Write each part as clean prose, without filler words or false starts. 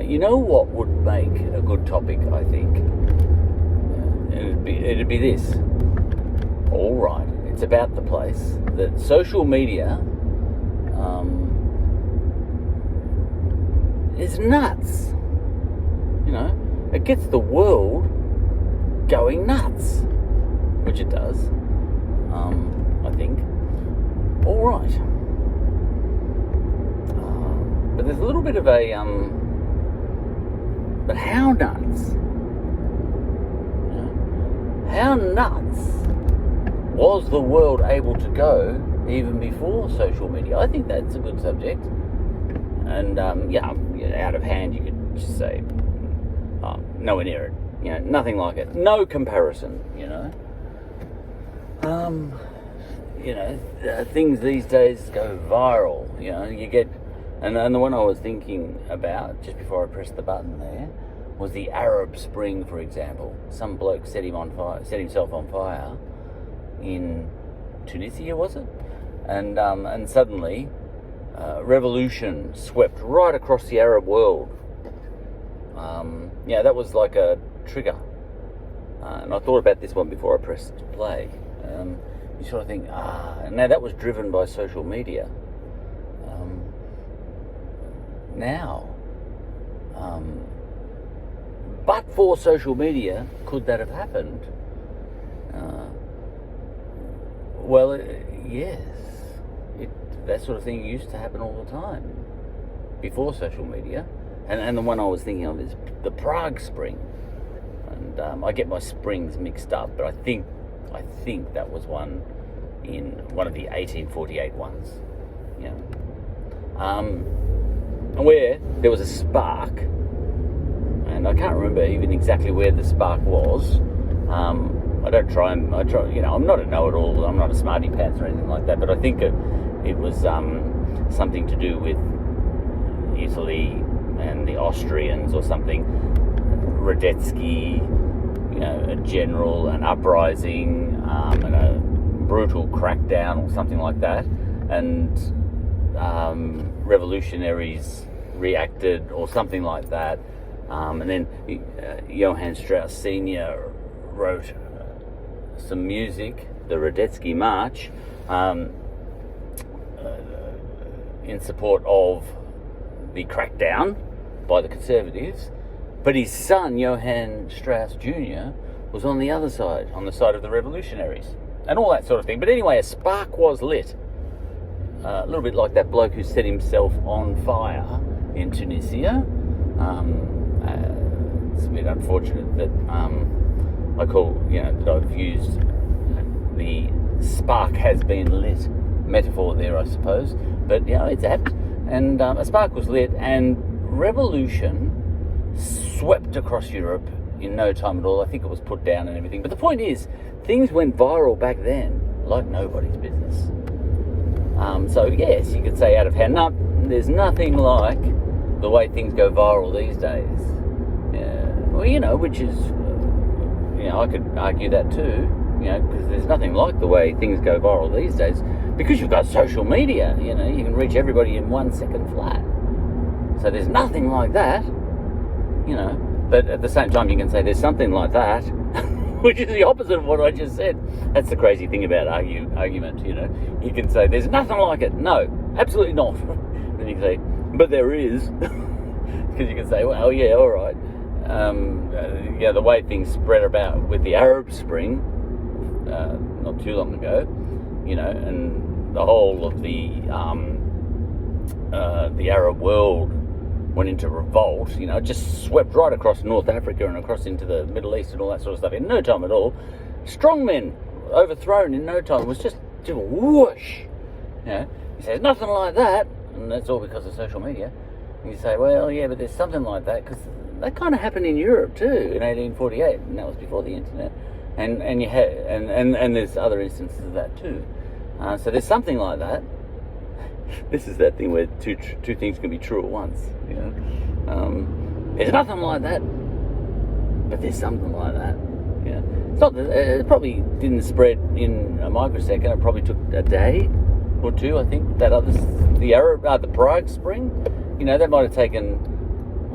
You know what would make a good topic, I think? It'd be this. All right, it's about the place that social media is nuts. You know, it gets the world going nuts, which it does. I think. All right, but there's a little bit of a But how nuts? How nuts was the world able to go even before social media? I think that's a good subject. And out of hand, you could just say, nowhere near it. Nothing like it. No comparison. Things these days go viral. You get. And the one I was thinking about just before I pressed the button there was the Arab Spring, for example. Some bloke set himself on fire in Tunisia, was it? And suddenly, revolution swept right across the Arab world. That was like a trigger. And I thought about this one before I pressed play. You sort of think, now that was driven by social media. But for social media, could that have happened? Yes. That sort of thing used to happen all the time before social media. And the one I was thinking of is the Prague Spring. And I get my springs mixed up, but I think that was one of the 1848 ones. Where there was a spark, and I can't remember even exactly where the spark was. I'm not a know-it-all, I'm not a smarty pants or anything like that, but I think it was something to do with Italy and the Austrians or something. Radetzky, a general, an uprising, and a brutal crackdown or something like that, and revolutionaries reacted or something like that, and then Johann Strauss Sr. wrote some music, the Radetzky March, in support of the crackdown by the conservatives, but his son Johann Strauss Jr. was on the other side, on the side of the revolutionaries, and all that sort of thing. But anyway, a spark was lit. A little bit like that bloke who set himself on fire in Tunisia. It's a bit unfortunate that that I've used the spark has been lit metaphor there, I suppose. But it's apt. And a spark was lit, and revolution swept across Europe in no time at all. I think it was put down and everything. But the point is, things went viral back then like nobody's business. So yes, you could say out of hand. No, there's nothing like the way things go viral these days. Which is, I could argue that too. Because there's nothing like the way things go viral these days. Because you've got social media. You can reach everybody in 1 second flat. So there's nothing like that. But at the same time, you can say there's something like that. Which is the opposite of what I just said. That's the crazy thing about argument, You can say, there's nothing like it. No, absolutely not. Then you can say, but there is. Because you can say, well, yeah, all right. The way things spread about with the Arab Spring, not too long ago, and the whole of the Arab world went into revolt, it just swept right across North Africa and across into the Middle East and all that sort of stuff in no time at all. Strongmen overthrown in no time. It was just whoosh. He says, nothing like that, and that's all because of social media. And you say, well, yeah, but there's something like that, because that kind of happened in Europe too in 1848, and that was before the internet. And you had, and there's other instances of that too. So there's something like that. This is that thing where two things can be true at once. There's nothing like that, but there's something like that. It's not that it probably didn't spread in a microsecond. It probably took a day or two. I think the Prague Spring, that might have taken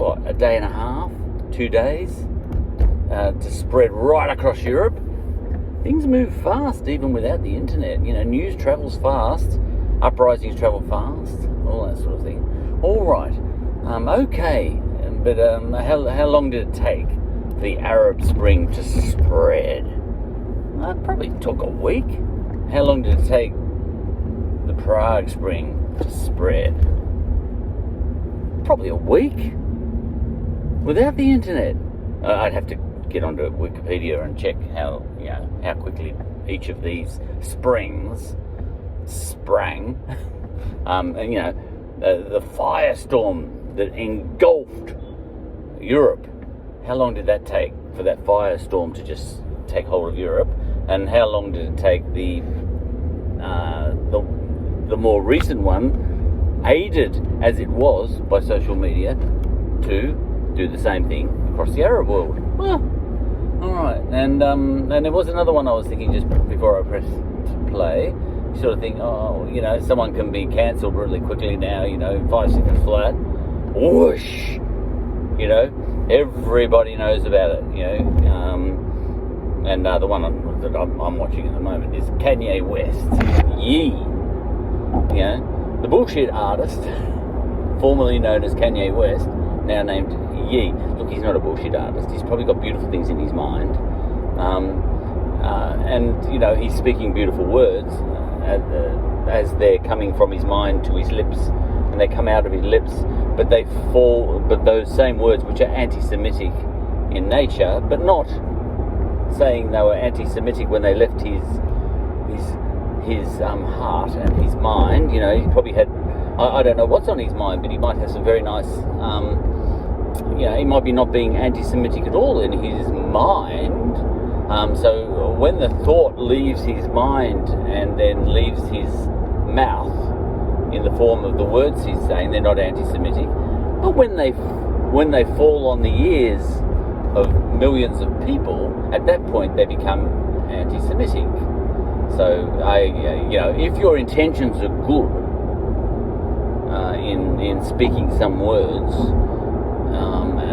what, a day and a half, 2 days, to spread right across Europe. Things move fast even without the internet. You know, news travels fast, uprisings travel fast, all that sort of thing. All right, okay, but how long did it take for the Arab Spring to spread? It probably took a week. How long did it take the Prague Spring to spread? Probably a week. Without the internet, I'd have to get onto Wikipedia and check how quickly each of these springs sprang. And the firestorm that engulfed Europe. How long did that take for that firestorm to just take hold of Europe? And how long did it take the more recent one, aided as it was by social media, to do the same thing across the Arab world? Well, all right. And there was another one I was thinking just before I pressed play. You sort of think, someone can be cancelled really quickly now, 5 seconds flat. Whoosh! Everybody knows about it, and the one that I'm watching at the moment is Kanye West. Ye. The bullshit artist, formerly known as Kanye West, now named Ye. Look, he's not a bullshit artist. He's probably got beautiful things in his mind. And he's speaking beautiful words as they're coming from his mind to his lips, and they come out of his lips, but those same words, which are anti-Semitic in nature, but not saying they were anti-Semitic when they left his heart and his mind. He probably had, I don't know what's on his mind, but he might have some very nice, he might be not being anti-Semitic at all in his mind. So when the thought leaves his mind and then leaves his mouth in the form of the words he's saying, they're not anti-Semitic. But when they fall on the ears of millions of people, at that point they become anti-Semitic. So if your intentions are good in speaking some words,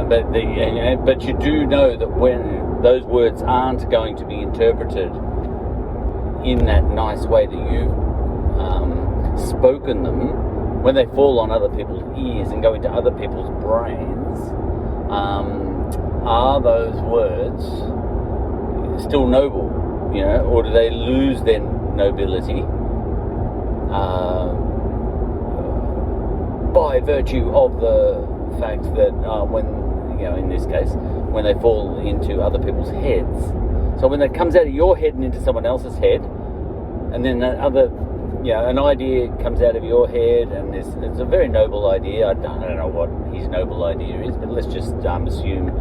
but you do know that when those words aren't going to be interpreted in that nice way that you've spoken them, when they fall on other people's ears and go into other people's brains, are those words still noble, or do they lose their nobility by virtue of the fact that in this case, when they fall into other people's heads? So when it comes out of your head and into someone else's head, and then an idea comes out of your head, and it's a very noble idea. I don't know what his noble idea is, but let's just assume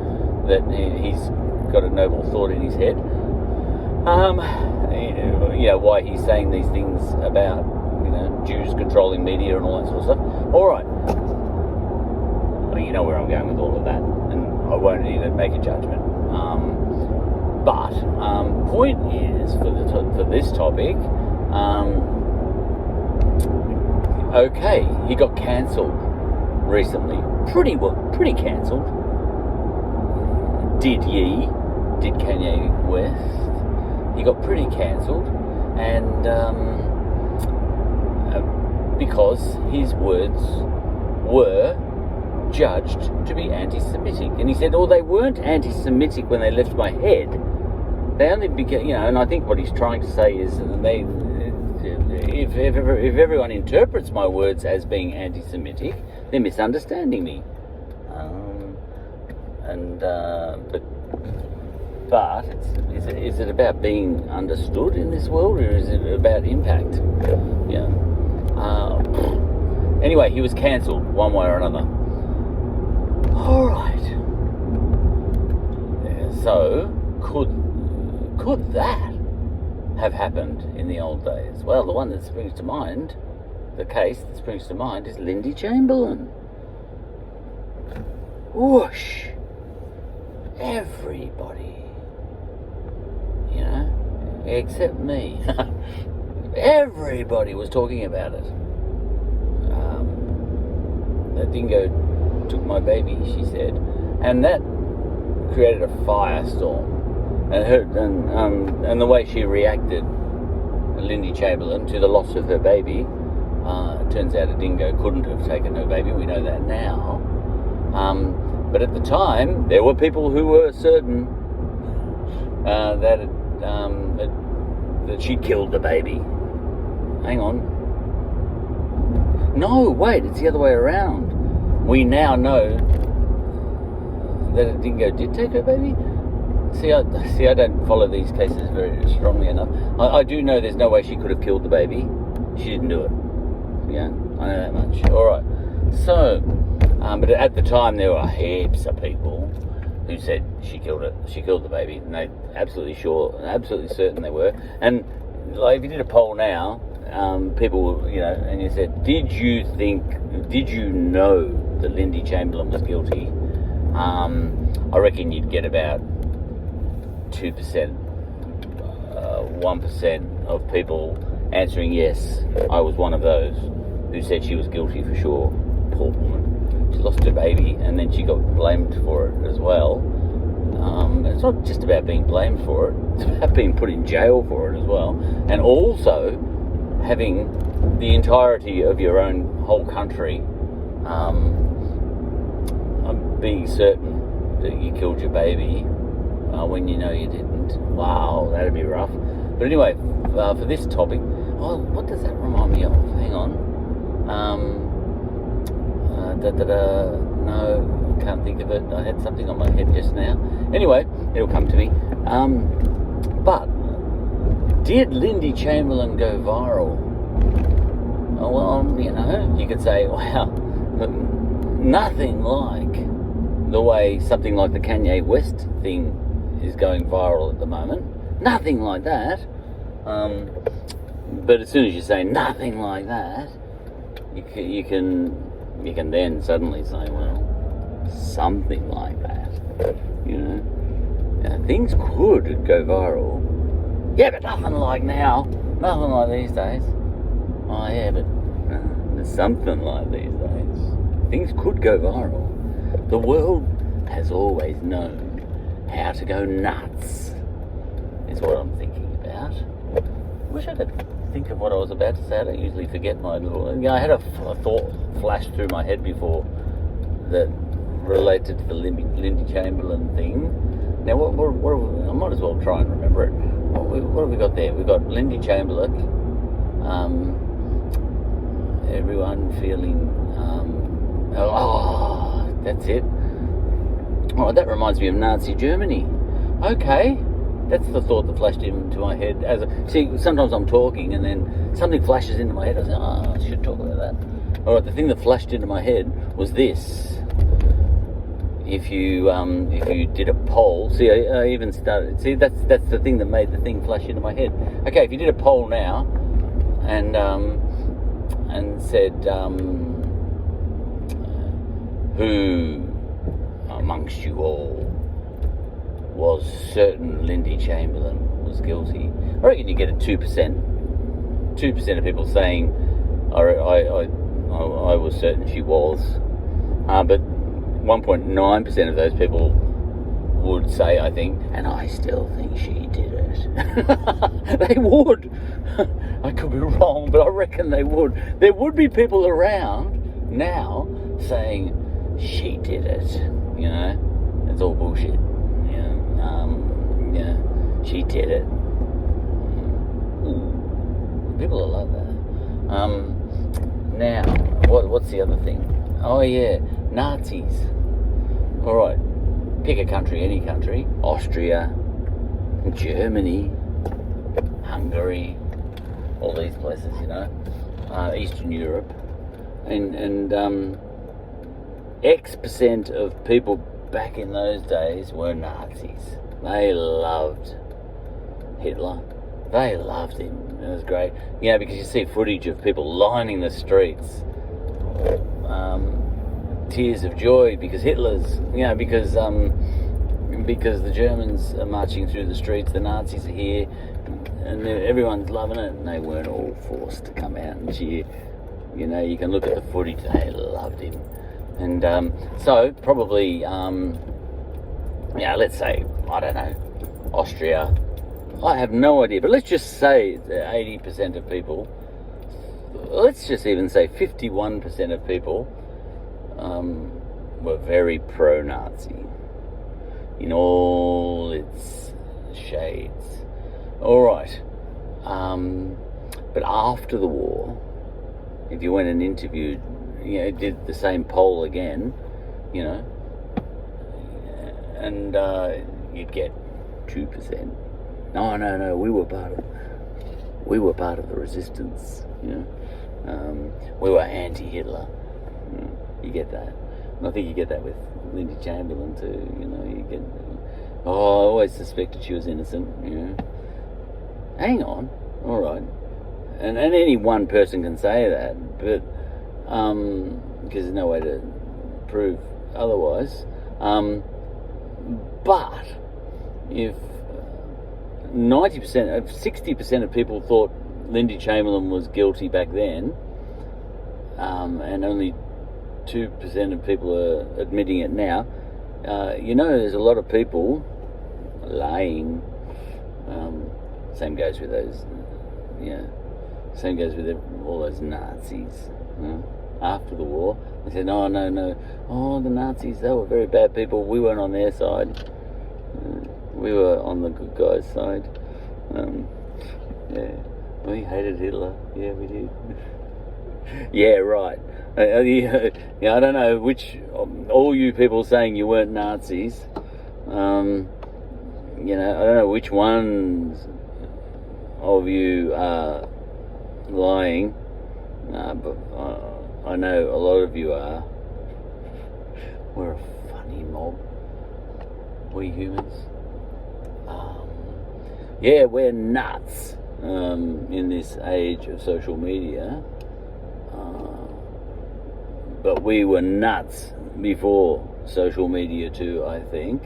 that he's got a noble thought in his head. Why he's saying these things about Jews controlling media and all that sort of stuff. All right. Well, you know where I'm going with all of that, and I won't even make a judgment. But point is, for this topic, okay, he got cancelled recently. Pretty cancelled. Did Kanye West? He got pretty cancelled, and because his words were judged to be anti-Semitic. And he said, they weren't anti-Semitic when they left my head. They only became, and I think what he's trying to say is that if everyone interprets my words as being anti-Semitic, they're misunderstanding me. But is it about being understood in this world, or is it about impact? Anyway, he was cancelled one way or another. All right. So could that have happened in the old days? Well, the one that springs to mind, the case that springs to mind, is Lindy Chamberlain. Whoosh! Everybody, except me. Everybody was talking about it. That dingo took my baby, she said. And that created a firestorm. And the way she reacted, Lindy Chamberlain, to the loss of her baby, it turns out a dingo couldn't have taken her baby. We know that now. But at the time, there were people who were certain that she killed the baby. Hang on. No, wait, it's the other way around. We now know that a dingo did take her baby. See, I don't follow these cases very strongly enough. I do know there's no way she could have killed the baby. She didn't do it. Yeah, I know that much. All right. So, but at the time there were heaps of people who said she killed it. She killed the baby, and they absolutely sure, and absolutely certain they were. And like, if you did a poll now, people, and you said, did you know that Lindy Chamberlain was guilty? I reckon you'd get about 2%, 1% of people answering yes. I was one of those who said she was guilty for sure. Poor woman. She lost her baby and then she got blamed for it as well. It's not just about being blamed for it, it's about being put in jail for it as well. And also having the entirety of your own whole country being certain that you killed your baby when you know you didn't. Wow, that'd be rough. But anyway, for this topic, what does that remind me of? Hang on. No, can't think of it. I had something on my head just now. Anyway, it'll come to me. But did Lindy Chamberlain go viral? Oh, well, you could say, wow, nothing like the way something like the Kanye West thing is going viral at the moment. Nothing like that. But as soon as you say nothing like that, you can then suddenly say, well, something like that. Things could go viral. Yeah, but nothing like now. Nothing like these days. Oh yeah, but something like these days. Things could go viral. The world has always known how to go nuts, is what I'm thinking about. Wish I could think of what I was about to say. I don't usually forget my little... I had a thought flash through my head before that related to the Lindy Chamberlain thing. Now, I might as well try and remember it. What have we got there? We've got Lindy Chamberlain, everyone feeling... that's it. Oh, that reminds me of Nazi Germany. Okay, that's the thought that flashed into my head. See, sometimes I'm talking and then something flashes into my head. I say, I should talk about that. All right, the thing that flashed into my head was this. If you did a poll, see, I even started. See, that's the thing that made the thing flash into my head. Okay, if you did a poll now, and said, who amongst you all was certain Lindy Chamberlain was guilty? I reckon you get a 2%. 2% of people saying, I was certain she was. But 1.9% of those people would say, I think, and I still think she did it. They would. I could be wrong, but I reckon they would. There would be people around now saying, she did it. It's all bullshit. She did it. Ooh. People are like that. Now, what's the other thing? Oh yeah, Nazis. All right, pick a country, any country. Austria, Germany, Hungary, all these places, Eastern Europe, and X% of people back in those days were Nazis. They loved Hitler. They loved him. It was great. Because you see footage of people lining the streets, tears of joy because Hitler's, because the Germans are marching through the streets, the Nazis are here, and everyone's loving it, and they weren't all forced to come out and cheer. You can look at the footage, they loved him. And so probably, let's say, I don't know, Austria. I have no idea, but let's just say 80% of people, let's just even say 51% of people were very pro-Nazi in all its shades. All right. But after the war, if you went and interviewed, did the same poll again, and you'd get 2%. No, we were part of the resistance. We were anti-Hitler. You get that. And I think you get that with Lindy Chamberlain too. You get, I always suspected she was innocent. Hang on, all right. And any one person can say that, but because there's no way to prove otherwise. But if 60% of people thought Lindy Chamberlain was guilty back then, and only 2% of people are admitting it now, there's a lot of people lying. Same goes with those, same goes with all those Nazis. After the war, they said, no, the Nazis, they were very bad people, we weren't on their side. We were on the good guys' side. We hated Hitler. Yeah, we did. Yeah, right. I don't know which, all you people saying you weren't Nazis, I don't know which ones of you are lying, but I know a lot of you are. We're a funny mob. We humans. We're nuts in this age of social media. But we were nuts before social media too, I think.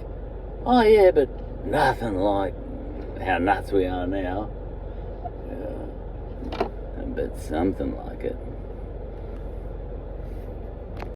Oh yeah, but nothing like how nuts we are now. But something like it.